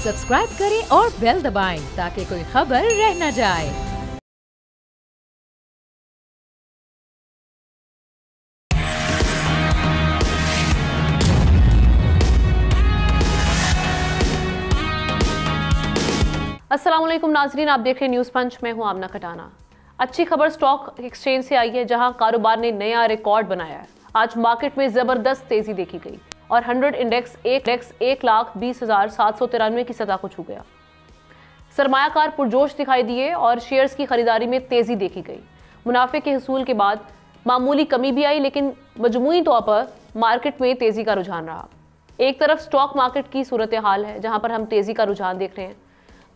Subscribe करें और bell दबाएं ताकि कोई खबर रह न जाए। अस्सलाम वालेकुम नाजरीन, आप देख रहे हैं न्यूज़ पंच। मैं हूं आमना खटाना। अच्छी खबर स्टॉक एक्सचेंज से आई है, जहां कारोबार ने नया रिकॉर्ड बनाया है। आज मार्केट में जबरदस्त तेजी देखी गई और 100 इंडेक्स 1,20,793 की सतह को छू गया। सरमायाकार पुरजोश दिखाई दिए और शेयर्स की खरीदारी में तेजी देखी गई। मुनाफे के हसूल के बाद मामूली कमी भी आई, लेकिन मजमूई तौर पर मार्केट में तेजी का रुझान रहा। एक तरफ स्टॉक मार्केट की सूरत हाल है, जहां पर हम तेजी का रुझान देख रहे हैं।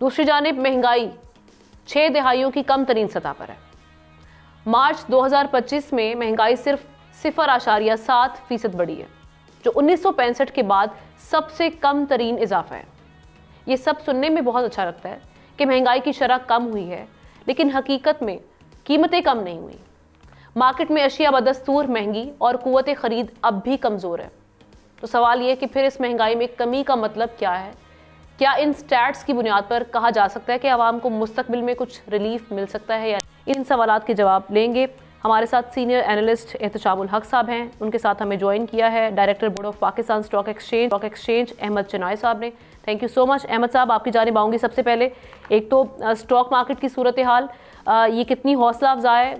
दूसरी जानिब महंगाई 6 दिहाइयों की कम तरीन सतह पर है। मार्च 2025 में महंगाई सिर्फ 0.7% बढ़ी है, जो 1965 के बाद सबसे कम तरीन इजाफा है। ये सब सुनने में बहुत अच्छा लगता है कि महंगाई की शरह कम हुई है, लेकिन हकीकत में कीमतें कम नहीं हुई। मार्केट में अशिया बदस्तूर महंगी और कुव्वत खरीद अब भी कमज़ोर है। तो सवाल ये कि फिर इस महंगाई में कमी का मतलब क्या है? क्या इन स्टैट्स की बुनियाद पर कहा जा सकता है कि आवाम को मुस्तकबिल में कुछ रिलीफ मिल सकता है? या इन सवालात के जवाब लेंगे। हमारे साथ सीनियर एनालिस्ट एहतशामुल हक साहब हैं, उनके साथ हमें ज्वाइन किया है director board of Pakistan stock exchange Ahmed Chinoy साहब ने। Thank you so much Ahmed साहब, आपकी जानिब आऊँगी। सबसे पहले एक तो स्टॉक मार्केट की सूरत हाल, ये कितनी हौसला अफजा है,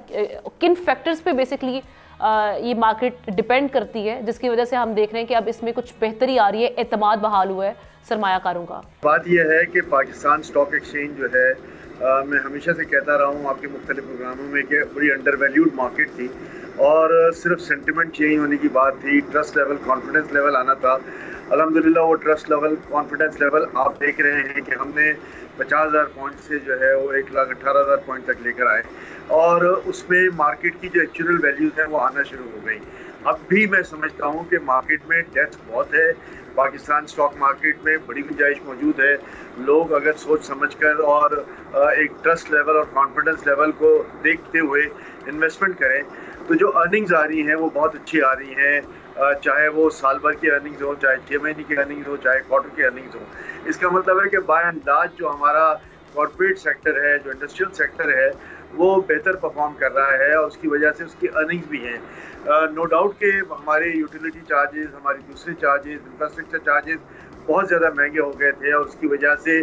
किन फैक्टर्स पे बेसिकली ये मार्केट डिपेंड करती है, जिसकी वजह से हम देख रहे हैं कि अब इसमें कुछ बेहतरी आ रही है, एतमाद बहाल हुआ है सरमायाकारों का? बात यह है कि पाकिस्तान स्टॉक एक्सचेंज जो है, मैं हमेशा से कहता रहा हूँ आपके मुख्तलिफ प्रोग्रामों में कि बड़ी अंडर वैल्यूड मार्केट थी और सिर्फ सेंटिमेंट चेंज होने की बात थी, ट्रस्ट लेवल, कॉन्फिडेंस लेवल आना था। अल्हम्दुलिल्लाह वो ट्रस्ट लेवल, कॉन्फिडेंस लेवल आप देख रहे हैं कि हमने 50,000 पॉइंट से जो है वो 1,18,000 पॉइंट तक लेकर आए और उसमें मार्केट की जो एक्चुअल वैल्यूज़ हैं वो आना शुरू हो गई। अब भी मैं समझता हूँ कि मार्केट में डेप्थ बहुत है, पाकिस्तान स्टॉक मार्केट में बड़ी गुंजाइश मौजूद है। लोग अगर सोच समझकर और एक ट्रस्ट लेवल और कॉन्फिडेंस लेवल को देखते हुए इन्वेस्टमेंट करें तो जो अर्निंग्स आ रही हैं वो बहुत अच्छी आ रही हैं, चाहे वो साल भर की अर्निंग्स हो, चाहे 6 महीने की अर्निंग्स हो, चाहे क्वार्टर की अर्निंग्स हो। इसका मतलब है कि बाय अंदाज जो हमारा कॉर्पोरेट सेक्टर है, जो इंडस्ट्रियल सेक्टर है, वो बेहतर परफॉर्म कर रहा है और उसकी वजह से उसकी अर्निंग्स भी हैं। नो डाउट कि हमारे यूटिलिटी चार्जेस, हमारी दूसरे चार्जेस, इंफ्रास्ट्रक्चर चार्जेस बहुत ज़्यादा महंगे हो गए थे और उसकी वजह से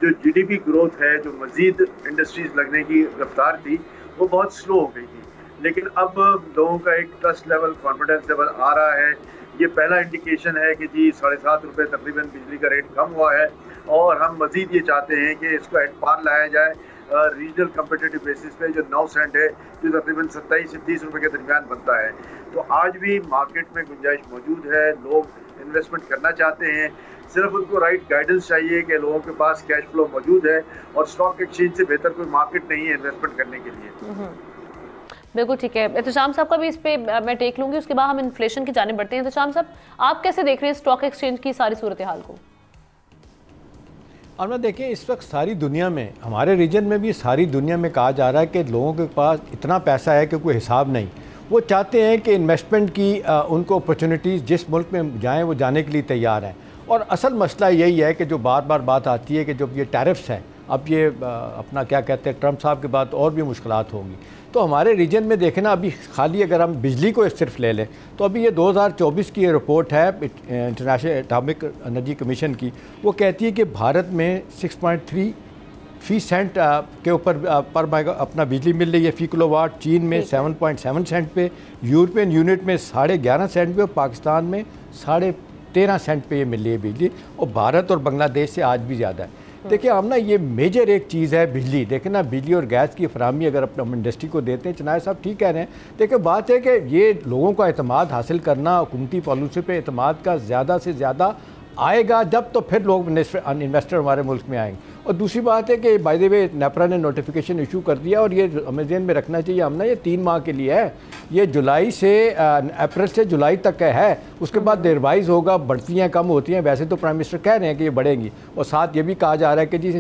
जो जीडीपी ग्रोथ है, जो मज़ीद इंडस्ट्रीज़ लगने की रफ्तार थी, वो बहुत स्लो हो गई थी। लेकिन अब लोगों का एक ट्रस्ट लेवल, कॉन्फिडेंस लेवल आ रहा है। ये पहला इंडिकेशन है कि जी 7.5 रुपये तकरीबन बिजली का रेट कम हुआ है और हम मज़ीद ये चाहते हैं कि इसको एट पार लाया जाए रीजनल कम्पिटिटिव बेसिस पे। जो 9 सेंट है, जो तकरीबन 27 से 30 रुपये के दरमियान बनता है, तो आज भी मार्केट में गुंजाइश मौजूद है। लोग इन्वेस्टमेंट करना चाहते हैं, सिर्फ उनको राइट गाइडेंस चाहिए कि लोगों के पास कैश फ्लो मौजूद है और स्टॉक एक्सचेंज से बेहतर कोई मार्केट नहीं है इन्वेस्टमेंट करने के लिए। बिल्कुल ठीक है। एहतशाम साहब का भी इस पे मैं टेक लूँगी, उसके बाद हम इन्फ्लेशन की जानिब बढ़ते हैं। एहतशाम साहब, आप कैसे देख रहे हैं स्टॉक एक्सचेंज की सारी सूरत हाल को? और मैं देखें, इस वक्त सारी दुनिया में, हमारे रीजन में भी सारी दुनिया में कहा जा रहा है कि लोगों के पास इतना पैसा है कि कोई हिसाब नहीं। वो चाहते हैं कि इन्वेस्टमेंट की उनको अपॉर्चुनिटीज़ जिस मुल्क में जाएं वो जाने के लिए तैयार हैं। और असल मसला यही है कि जो बार बार बात आती है कि जब ये टैरिफ्स हैं, अब ये अपना क्या कहते हैं, ट्रंप साहब के बाद और भी मुश्किलात होंगी। तो हमारे रीजन में देखें ना, अभी खाली अगर हम बिजली को सिर्फ ले लें तो अभी ये 2024 की ये रिपोर्ट है इंटरनेशनल एटॉमिक एनर्जी कमीशन की। वो कहती है कि भारत में 6.3 सेंट के ऊपर पर अपना बिजली मिल रही है फ़ी किलोवाट, चीन में 7.7 सेंट पे, यूरोपियन यूनिट में 11.5 सेंट पे और पाकिस्तान में 13.5 सेंट पे ये मिल रही है बिजली, और भारत और बांग्लादेश से आज भी ज़्यादा है। देखिए हम ना, ये मेजर एक चीज़ है बिजली। देखें ना, बिजली और गैस की फराहमी अगर अपने इंडस्ट्री को देते हैं, चनाय साहब ठीक कह रहे हैं। देखिए बात है कि ये लोगों का एतमाद हासिल करना, हुकूमती पॉलिसी पे एतमाद का ज़्यादा से ज़्यादा आएगा जब, तो फिर लोग इन्वेस्टर हमारे मुल्क में आएंगे। और दूसरी बात है कि बाय द वे नेपरा ने नोटिफिकेशन इशू कर दिया और ये अमेजन में रखना चाहिए, हम ना ये 3 माह के लिए है। ये जुलाई से अप्रैल से जुलाई तक का है, उसके बाद रिवाइज होगा, बढ़ती हैं कम होती हैं। वैसे तो प्राइम मिनिस्टर कह रहे हैं कि ये बढ़ेंगी, और साथ ये भी कहा जा रहा है कि जी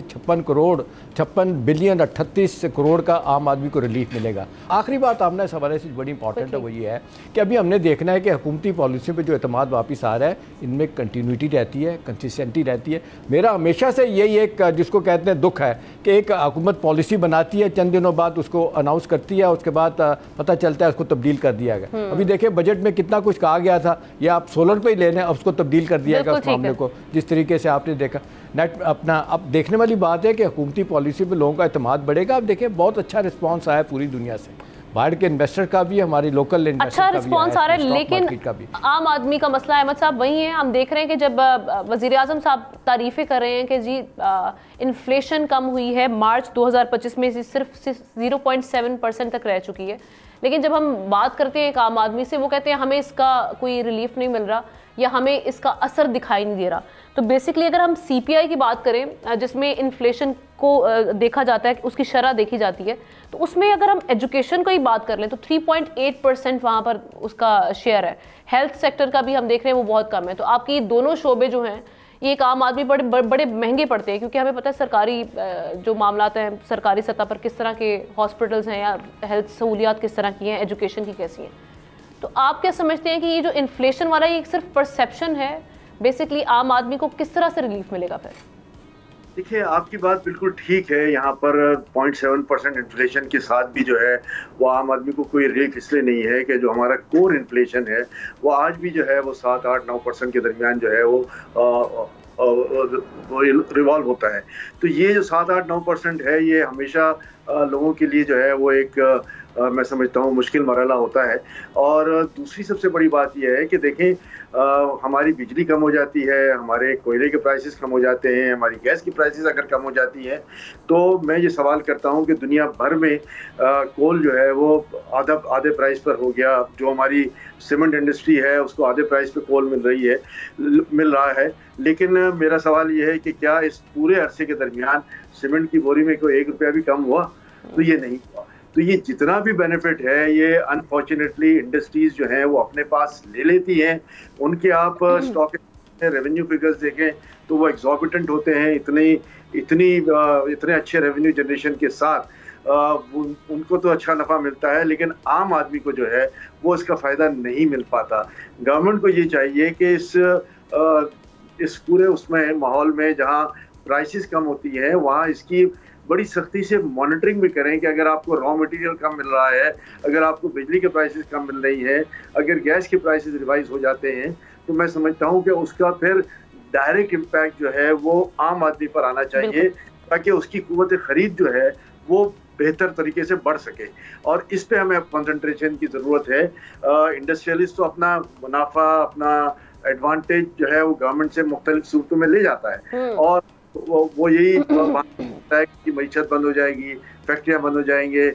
56 बिलियन 38 करोड़ का आम आदमी को रिलीफ मिलेगा। आखिरी बात आपने इस हवाले से बड़ी इंपॉर्टेंट है, वो ये है कि अभी हमने देखना है कि हुकूमती पॉलिसी पर जो एतमाद वापस आ रहा है, इनमें कंटिन्यूटी रहती है, कंसिस्टेंटी रहती है। मेरा हमेशा से यही एक जिसको कहते हैं दुख है कि एक हुकूमत पॉलिसी बनाती है, चंद दिनों बाद उसको अनाउंस करती है, उसके बाद पता चलता है उसको तब्दील कर दिया गया। अभी देखिए बजट में कितना कुछ कहा गया था, ये आप सोलर पे ही ले लें, अब उसको तब्दील कर दिया गया उस मामले को, जिस तरीके से आपने देखा नेट अपना। अब देखने वाली बात है कि हुकूमती पॉलिसी पे लोगों का एतमाद बढ़ेगा। अब देखिए बहुत अच्छा रिस्पांस आया पूरी दुनिया से, बाहर के इन्वेस्टर का भी, हमारी लोकल इन्वेस्टर अच्छा रिस्पांस आ रहा है, लेकिन आम आदमी का मसला अहमद साहब वही है। हम देख रहे हैं कि जब वजीर आजम साहब तारीफें कर रहे हैं कि जी इन्फ्लेशन कम हुई है, मार्च 2025 में सिर्फ 0.7% तक रह चुकी है, लेकिन जब हम बात करते हैं एक आम आदमी से, वो कहते हैं हमें इसका कोई रिलीफ नहीं मिल रहा या हमें इसका असर दिखाई नहीं दे रहा। तो बेसिकली अगर हम सीपीआई की बात करें, जिसमें इन्फ्लेशन को देखा जाता है, उसकी शरह देखी जाती है, तो उसमें अगर हम एजुकेशन की बात कर लें तो 3.8% वहाँ पर उसका शेयर है। हेल्थ सेक्टर का भी हम देख रहे हैं वो बहुत कम है। तो आपकी ये दोनों शोबे जो हैं, ये एक आम आदमी बड़े महंगे पड़ते हैं, क्योंकि हमें पता है सरकारी जो मामलात हैं सरकारी सतह पर किस तरह के हॉस्पिटल्स हैं या हेल्थ सहूलियात किस तरह की हैं, एजुकेशन की कैसी हैं। तो आप क्या समझते हैं कि ये जो इन्फ्लेशन वाला ये सिर्फ परसेप्शन है, बेसिकली आम आदमी को किस तरह से रिलीफ मिलेगा फिर? देखिए आपकी बात बिल्कुल ठीक है, यहाँ पर 0.7% इन्फ्लेशन के साथ भी जो है वो आम आदमी को कोई रिलीफ इसलिए नहीं है कि जो हमारा कोर इन्फ्लेशन है वो आज भी जो है वो 7-8-9% के दरमियान जो है वो रिवॉल्व होता है। तो ये जो 7-8-9% है ये हमेशा लोगों के लिए जो है वो एक मैं समझता हूँ मुश्किल मरहला होता है। और दूसरी सबसे बड़ी बात यह है कि देखें हमारी बिजली कम हो जाती है, हमारे कोयले के प्राइसेस कम हो जाते हैं, हमारी गैस की प्राइसेस अगर कम हो जाती है, तो मैं ये सवाल करता हूँ कि दुनिया भर में कोल जो है वो आधे प्राइस पर हो गया। जो हमारी सीमेंट इंडस्ट्री है उसको आधे प्राइस पे कोल मिल रहा है। लेकिन मेरा सवाल ये है कि क्या इस पूरे अरसे के दरमियान सीमेंट की बोरी में कोई 1 रुपया भी कम हुआ? तो ये नहीं हुआ। तो ये जितना भी बेनिफिट है ये अनफॉर्चुनेटली इंडस्ट्रीज जो हैं वो अपने पास ले लेती हैं। उनके आप स्टॉक रेवेन्यू फिगर्स देखें तो वो एग्जॉर्बिटेंट होते हैं। इतने अच्छे रेवेन्यू जनरेशन के साथ उनको तो अच्छा नफ़ा मिलता है, लेकिन आम आदमी को जो है वो इसका फ़ायदा नहीं मिल पाता। गवर्नमेंट को ये चाहिए कि इस पूरे उसमें माहौल में जहाँ प्राइसेस कम होती हैं वहाँ इसकी बड़ी सख्ती से मॉनिटरिंग भी करें कि अगर आपको रॉ मटेरियल कम मिल रहा है, अगर आपको बिजली के प्राइसेस कम मिल रही है, अगर गैस के प्राइसेस रिवाइज हो जाते हैं, तो मैं समझता हूं कि उसका फिर डायरेक्ट इम्पैक्ट जो है वो आम आदमी पर आना चाहिए, ताकि उसकी कुव्वत खरीद जो है वो बेहतर तरीके से बढ़ सके। और इस पे हमें कंसंट्रेशन की ज़रूरत है। इंडस्ट्रियलिस्ट तो अपना मुनाफा, अपना एडवांटेज जो है वो गवर्नमेंट से मुख्तलिफ सूरतों में ले जाता है, और वो यही होता है कि मईशत बंद हो जाएगी, फैक्ट्रियां बंद हो जाएंगे,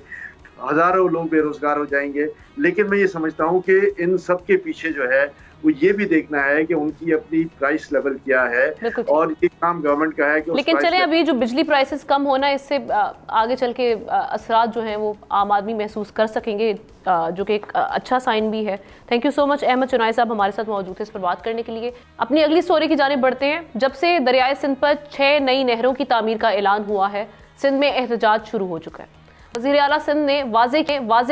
हजारों लोग बेरोजगार हो जाएंगे। लेकिन मैं ये समझता हूँ कि इन सब के पीछे जो है वो ये भी देखना है कि उनकी अपनी प्राइस लेवल क्या है, और ये काम गवर्नमेंट का है कि लेकिन चले अभी जो बिजली प्राइसेस कम होना, इससे आगे चल के असरात जो हैं वो आम आदमी महसूस कर सकेंगे, जो कि एक अच्छा साइन भी है। Thank you so much Ahmed Chinoy साहब हमारे साथ मौजूद थे इस पर बात करने के लिए। अपनी अगली स्टोरी की जानिब बढ़ते हैं। जब से दरियाए सिंध पर 6 नई नहरों की तामीर का ऐलान हुआ है, सिंध में एहतजाज शुरू हो चुका है। वज़ीर आला सिंध ने वाज़े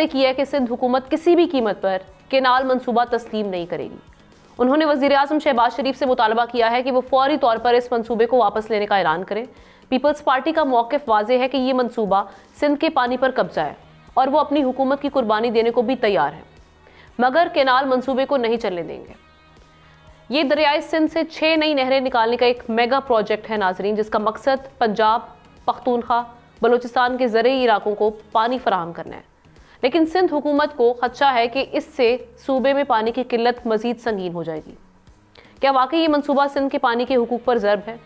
किया है कि सिंध हुकूमत किसी भी कीमत पर केनाल मंसूबा तस्लीम नहीं करेगी। उन्होंने वज़ीर आज़म शहबाज शरीफ से मुतालबा किया है कि वो फौरी तौर पर इस मंसूबे को वापस लेने का ऐलान करें। पीपल्स पार्टी का मौक़िफ़ वाज़े है कि ये मंसूबा सिंध के पानी पर कब्जा है और वो अपनी हुकूमत की कुर्बानी देने को भी तैयार है, मगर केनाल मंसूबे को नहीं चलने देंगे। ये दरियाए सिंध से 6 नई नहरें निकालने का एक मेगा प्रोजेक्ट है नाजरीन, जिसका मकसद पंजाब, पख्तूनख्वा, बलूचिस्तान के ज़रूरी इलाकों को पानी फराहम करना है। लेकिन सिंध हुकूमत को खदशा है कि इससे सूबे में पानी की किल्लत मजीद संगीन हो जाएगी। क्या वाकई ये मंसूबा सिंध के पानी के हुकूक पर ज़र्ब है?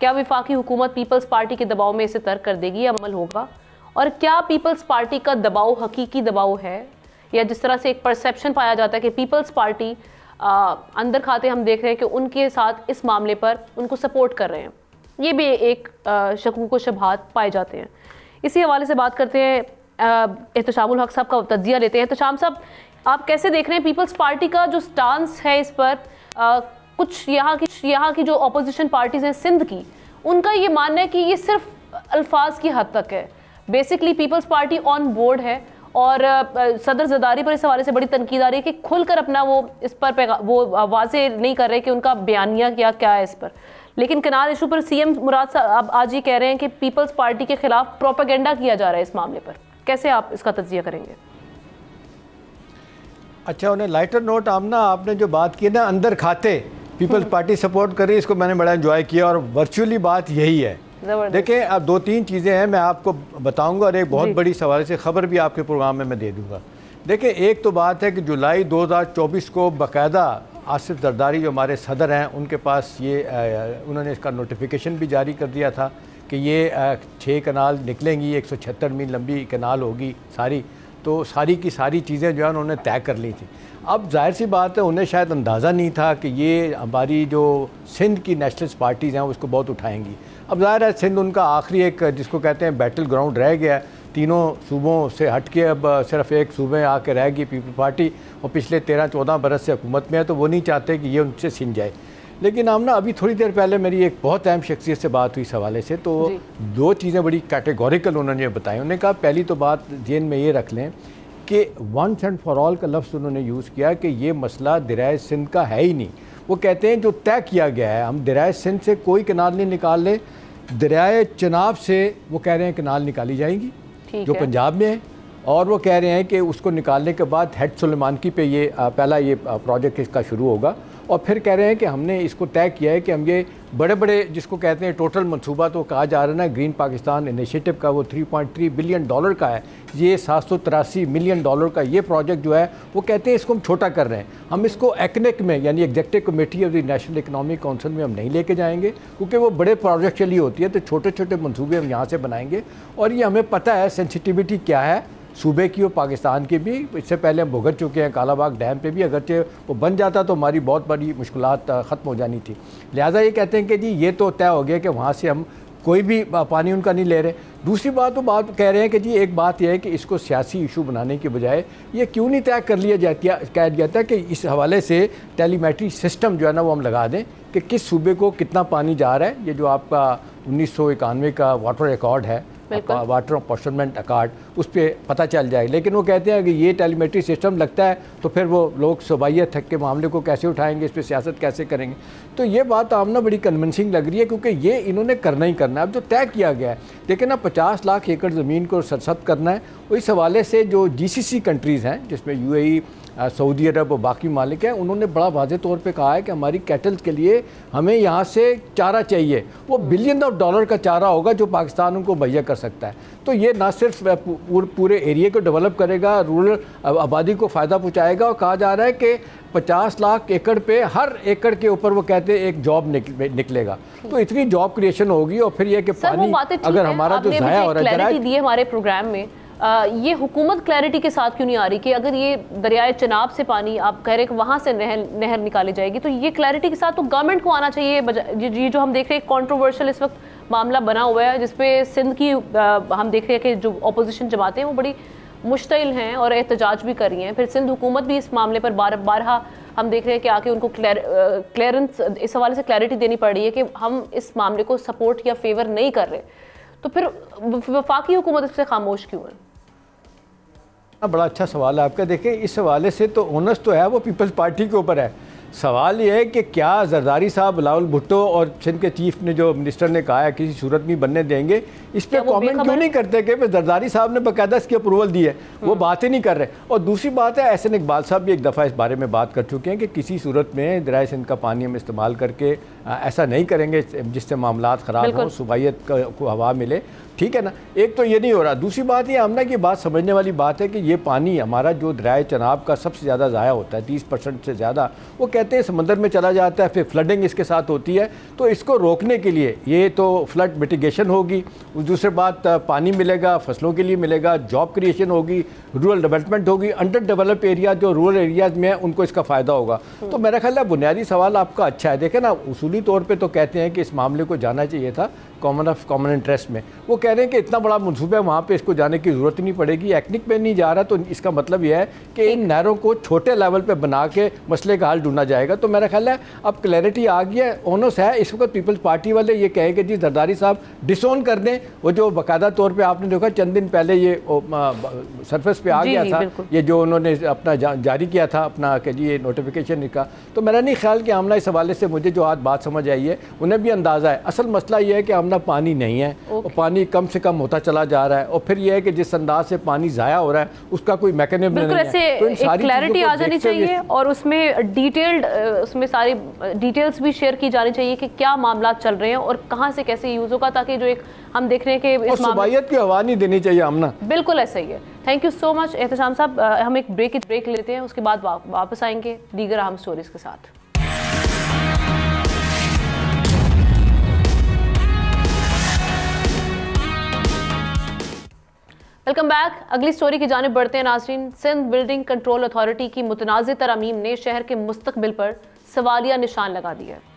क्या वफाकी हुकूमत पीपल्स पार्टी के दबाव में इसे तर्क कर देगी या अमल होगा? और क्या पीपल्स पार्टी का दबाव हकीकी दबाव है, या जिस तरह से एक परसेप्शन पाया जाता है कि पीपल्स पार्टी अंदर खाते हम देख रहे हैं कि उनके साथ इस मामले पर उनको सपोर्ट कर रहे हैं, ये भी एक शकूक व शुबहात पाए जाते हैं। इसी हवाले से बात करते हैं, एहतशामुल हक साहब का तज्जिया लेते हैं। एहतशाम साहब, आप कैसे देख रहे हैं पीपल्स पार्टी का जो स्टांस है इस पर? कुछ यहाँ की जो ऑपोजिशन पार्टीज हैं सिंध की, उनका ये मानना है कि ये सिर्फ अल्फाज की हद तक है। Basically peoples party on board है और सदर ज़रदारी पर इस हवाले से बड़ी तनकीद आ रही है कि खुलकर अपना वो इस पर वो वाज़े नहीं कर रहे कि उनका बयानिया क्या है इस पर। लेकिन कनाल इशू पर सीएम मुराद साहब आज ये कह रहे हैं कि पीपल्स पार्टी के खिलाफ प्रोपेगेंडा किया जा रहा है इस मामले पर। कैसे आप इसका तज्जिया करेंगे? अच्छा, उन्हें लाइटर नोट आमना, आपने जो बात की ना अंदर खाते पीपल्स पार्टी सपोर्ट कर रही है, इसको मैंने बड़ा एंजॉय किया और वर्चुअली बात यही है। देखें, अब 2-3 चीज़ें हैं मैं आपको बताऊंगा और एक बहुत बड़ी सवाल से ख़बर भी आपके प्रोग्राम में मैं दे दूंगा। देखें, एक तो बात है कि जुलाई 2024 को बाकायदा आसिफ जरदारी जो हमारे सदर हैं उनके पास ये उन्होंने इसका नोटिफिकेशन भी जारी कर दिया था कि ये 6 कनाल निकलेंगी, 176 मील लंबी कनाल होगी सारी, तो सारी की सारी चीज़ें जो है उन्होंने तय कर ली थी। अब जाहिर सी बात है उन्हें शायद अंदाज़ा नहीं था कि ये हमारी जो सिंध की नेशनलिस्ट पार्टीज़ हैं उसको बहुत उठाएंगी। अब ज़ाहिर है सिंध उनका आखिरी एक जिसको कहते हैं बैटल ग्राउंड रह गया है, तीनों सूबों से हट के अब सिर्फ एक सूबे आके रहेगी पीपल पार्टी, और पिछले 13-14 बरस से हुकूमत में है तो वो नहीं चाहते कि ये उनसे छिन जाए। लेकिन आमना, अभी थोड़ी देर पहले मेरी एक बहुत अहम शख्सियत से बात हुई इस हवाले से, तो 2 चीज़ें बड़ी कैटेगोरिकल उन्होंने बताई। उन्होंने कहा पहली तो बात जेन में ये रख लें कि वंस एंड फॉर ऑल का लफ्ज़ उन्होंने यूज़ किया कि ये मसला दरियाए सिंध का है ही नहीं। वो कहते हैं जो तय किया गया है, हम दरियाए सिंध से कोई कनाल नहीं निकाल लें, दरियाए चनाब से वो कह रहे हैं कनाल निकाली जाएंगी जो पंजाब में है, और वो कह रहे हैं कि उसको निकालने के बाद हेड सुलेमानकी पे ये पहला ये प्रोजेक्ट इसका शुरू होगा, और फिर कह रहे हैं कि हमने इसको तय किया है कि हम ये बड़े बड़े जिसको कहते हैं टोटल मंसूबा तो कहा जा रहा है ना ग्रीन पाकिस्तान इनिशिएटिव का, वो $3.3 बिलियन का है, ये $783 मिलियन का ये प्रोजेक्ट जो है वो कहते हैं इसको हम छोटा कर रहे हैं, हम इसको एक्नेक में यानी executive committee of the national economic council में हम नहीं लेके जाएंगे, क्योंकि वो बड़े प्रोजेक्ट चली होती है तो छोटे छोटे मंसूबे हम यहाँ से बनाएंगे। और ये हमें पता है सेंसिटिविटी क्या है सूबे की और पाकिस्तान की भी, इससे पहले हम भुगत चुके हैं। कालाबाग डैम पे भी अगरचे वो बन जाता तो हमारी बहुत बड़ी मुश्किलात ख़त्म हो जानी थी। लिहाजा ये कहते हैं कि जी ये तो तय हो गया कि वहाँ से हम कोई भी पानी उनका नहीं ले रहे। दूसरी बात तो बात कह रहे हैं कि जी एक बात यह है कि इसको सियासी इशू बनाने के बजाय ये क्यों नहीं तय कर लिया जाता, कहा जाता है कि इस हवाले से टेलीमेट्री सिस्टम जो है ना वो हम लगा दें कि किस सूबे को कितना पानी जा रहा है। ये जो आपका 1991 का वाटर रिकॉर्ड है, वाटर अपॉर्चनमेंट अकार्ड, उस पर पता चल जाएगा। लेकिन वो कहते हैं कि ये टेलीमेट्री सिस्टम लगता है तो फिर वो लोग सबाइयत हक के मामले को कैसे उठाएंगे, इस पर सियासत कैसे करेंगे। तो ये बात आमना बड़ी कन्विंसिंग लग रही है क्योंकि ये इन्होंने करना ही करना है। अब जो तय किया गया है, देखिए ना 50 लाख एकड़ ज़मीन को सरसब्ज़ करना है, इस हवाले से जो GCC कंट्रीज़ हैं जिसमें UAE, सऊदी अरब और बाकी मालिक हैं, उन्होंने बड़ा वाज़े तौर पे कहा है कि हमारी कैटल्स के लिए हमें यहाँ से चारा चाहिए, वो $बिलियन का चारा होगा जो पाकिस्तान उनको मुहैया कर सकता है। तो ये ना सिर्फ पूरे एरिया को डेवलप करेगा, रूरल आबादी को फ़ायदा पहुँचाएगा, और कहा जा रहा है कि 50 लाख एकड़ पे हर एकड़ के ऊपर वो कहते हैं एक जॉब निकलेगा। तो इतनी जॉब क्रिएशन होगी। और फिर ये कि पानी अगर हमारा जो ज़ाया हो रहा है, दिए हमारे प्रोग्राम में ये हुकूमत क्लैरिटी के साथ क्यों नहीं आ रही कि अगर ये दरियाए चनाब से पानी आप कह रहे हैं कि वहाँ से नहर निकाली जाएगी, तो ये क्लैरिटी के साथ तो गवर्नमेंट को आना चाहिए। ये जो हम देख रहे हैं कॉन्ट्रोवर्शियल इस वक्त मामला बना हुआ है जिसपे सिंध की हम देख रहे हैं कि जो अपोजिशन जमातें हैं वो बड़ी मुश्तिल हैं और एहतजाज भी कर रही हैं। फिर सिंध हुकूमत भी इस मामले पर बारहा हम देख रहे हैं कि आके उनको क्लियरेंस इस हवाले से क्लैरिटी देनी पड़ रही है कि हम इस मामले को सपोर्ट या फेवर नहीं कर रहे। तो फिर वफाकी हुकूमत इससे खामोश क्यों है? बड़ा अच्छा सवाल है आपका। देखिए इस हवाले से तो ओनस तो है वो पीपल्स पार्टी के ऊपर है। सवाल ये है कि क्या जरदारी साहब, बिलावल भुट्टो और सिंध के चीफ ने जो मिनिस्टर ने कहा है किसी सूरत नहीं बनने देंगे, इस पर कमेंट क्यों नहीं करते कि जरदारी साहब ने बाकायदा इसकी अप्रूवल दी है, वो बात ही नहीं कर रहे। और दूसरी बात है, एहसन इकबाल साहब भी एक दफ़ा इस बारे में बात कर चुके हैं कि किसी सूरत में दरियाए सिंध का पानी हम इस्तेमाल करके ऐसा नहीं करेंगे जिससे मामलात ख़राब हों, सूबाइयत को हवा मिले, ठीक है ना। एक तो ये नहीं हो रहा। दूसरी बात ये आमना की बात समझने वाली बात है कि ये पानी हमारा जो दरियाए चनाब का सबसे ज़्यादा ज़ाया होता है 30% से ज़्यादा, वो कहते हैं समंदर में चला जाता है, फिर फ्लडिंग इसके साथ होती है। तो इसको रोकने के लिए ये तो फ्लड मिटिगेशन होगी, दूसरी बात पानी मिलेगा, फसलों के लिए मिलेगा, जॉब क्रिएशन होगी, रूरल डेवलपमेंट होगी, अंडर डेवलप एरिया जो रूरल एरियाज़ में है उनको इसका फ़ायदा होगा। तो मेरा ख्याल है बुनियादी सवाल आपका अच्छा है। देखें ना, उसूली तौर पर तो कहते हैं कि इस मामले को जाना चाहिए था कॉमन इंटरेस्ट में। वो कह रहे हैं कि इतना बड़ा मनसूबा है, वहाँ पे इसको जाने की ज़रूरत नहीं पड़ेगी, एक्निक में नहीं जा रहा। तो इसका मतलब यह है कि इन नहरों को छोटे लेवल पे बना के मसले का हल ढूंढना जाएगा। तो मेरा ख्याल है अब क्लैरिटी आ गई है, ओनस है। इस वक्त पीपल्स पार्टी वाले ये कहे कि जी जरदारी साहब डिसोन कर दें। वो जो बाकायदा तौर पर आपने देखा चंद दिन पहले ये सरफेस पे आ गया था, ये जो उन्होंने अपना जारी किया था अपना कि जी ये नोटिफिकेशन का। तो मेरा नहीं ख्याल कि आमना इस हवाले से मुझे जो आज बात समझ आई है उन्हें भी अंदाज़ा है। असल मसला ये है कि आमना पानी नहीं है और पानी कम से कम होता चला जा रहा है, और फिर यह है कि जिस अंदाज से पानी ज़ाया हो रहा है उसका कोई मैकेनिज्म नहीं है। तो इन सारी क्लैरिटी आ जानी चाहिए और उसमें डिटेल्ड उसमें सारी डिटेल्स भी शेयर की जानी चाहिए कि क्या मामला चल रहे हैं और कहाँ से कैसे यूज़ होगा, ताकि जो एक हम देख रहे हैं कि इस सुबाइयत की हवा नहीं देनी चाहिए आमना। बिल्कुल ऐसा ही है। Thank you so much Ehtesham साहब। हम एक ब्रेक लेते हैं, उसके बाद वापस आएंगे दीगर अहम स्टोरीज के साथ। Welcome back. अगली स्टोरी की जानिब बढ़ते हैं नाज़रीन। सिंध बिल्डिंग कंट्रोल अथॉरिटी की मुतनाज़ तरमीम ने शहर के मुस्तकबिल पर सवालिया निशान लगा दिया है।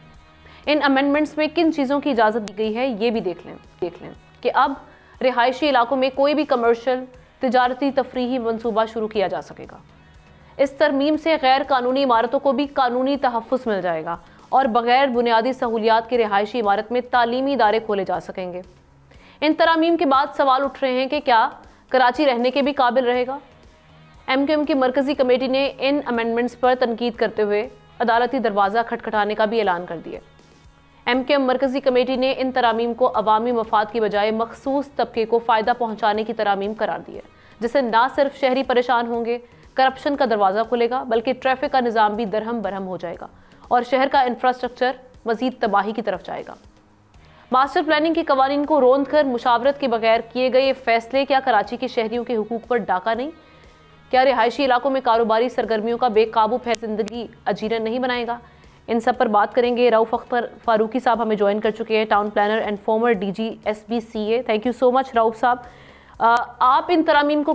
इन अमेंडमेंट्स में किन चीज़ों की इजाज़त दी गई है ये भी देख लें कि अब रिहायशी इलाकों में कोई भी कमर्शियल तिजारती तफरीही मंसूबा शुरू किया जा सकेगा। इस तरमीम से गैर कानूनी इमारतों को भी कानूनी तहफ़्फ़ुज़ मिल जाएगा और बग़ैर बुनियादी सहूलियात की रिहायशी इमारत में तालीमी इदारे खोले जा सकेंगे। इन तरामीम के बाद सवाल उठ रहे हैं कि क्या कराची रहने के भी काबिल रहेगा। MQM की मरकज़ी कमेटी ने इन अमेंडमेंट्स पर तनकीद करते हुए अदालती दरवाज़ा खटखटाने का भी ऐलान कर दिया। MQM मरकज़ी कमेटी ने इन तरामीम को अवामी मफाद की बजाय मखसूस तबके को फ़ायदा पहुँचाने की तरामीम करार दी है, जिससे ना सिर्फ शहरी परेशान होंगे, करप्शन का दरवाज़ा खुलेगा, बल्कि ट्रैफिक का निज़ाम भी दरहम बरहम हो जाएगा और शहर का इंफ्रास्ट्रक्चर मज़ीद तबाही की तरफ जाएगा। मास्टर प्लानिंग के कवानीन को रोंद कर मुशावरत के बगैर किए गए ये फैसले क्या कराची के शहरियों के हुकूक पर डाका नहीं? क्या रिहायशी इलाकों में कारोबारी सरगर्मियों का बेकाबू फैल जिंदगी अजीरन नहीं बनाएगा? इन सब पर बात करेंगे। रऊफ अख्तर फारूकी साहब हमें ज्वाइन कर चुके हैं, town planner and former DG SBCA। Thank you so much Rauf sahab. आप इन तरामीम को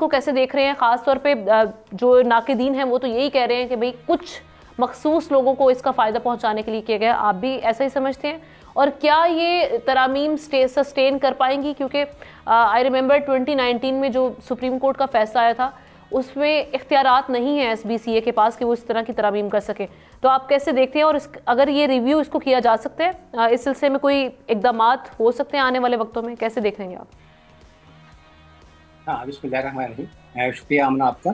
कैसे देख रहे हैं? ख़ास तौर पर जो नाकिदीन हैं वो तो यही कह रहे हैं कि भाई कुछ मखसूस लोगों को इसका फ़ायदा पहुँचाने के लिए किया गया। आप भी ऐसा ही समझते हैं? और क्या ये तरामीम सस्टेन कर पाएंगी? क्योंकि आई रिमेंबर 2019 में जो सुप्रीम कोर्ट का फैसला आया था उसमें इख्तियारात नहीं है SBCA के पास कि वो इस तरह की तरामीम कर सके। तो आप कैसे देखते हैं और अगर ये रिव्यू इसको किया जा सकता है, इस सिलसिले में कोई इक़दामात हो सकते हैं आने वाले वक्तों में, कैसे देख लेंगे आप? हाँ, बिस्मिल्लाहिर्रहमानिर्रहीम। शुक्रिया आमना आपका।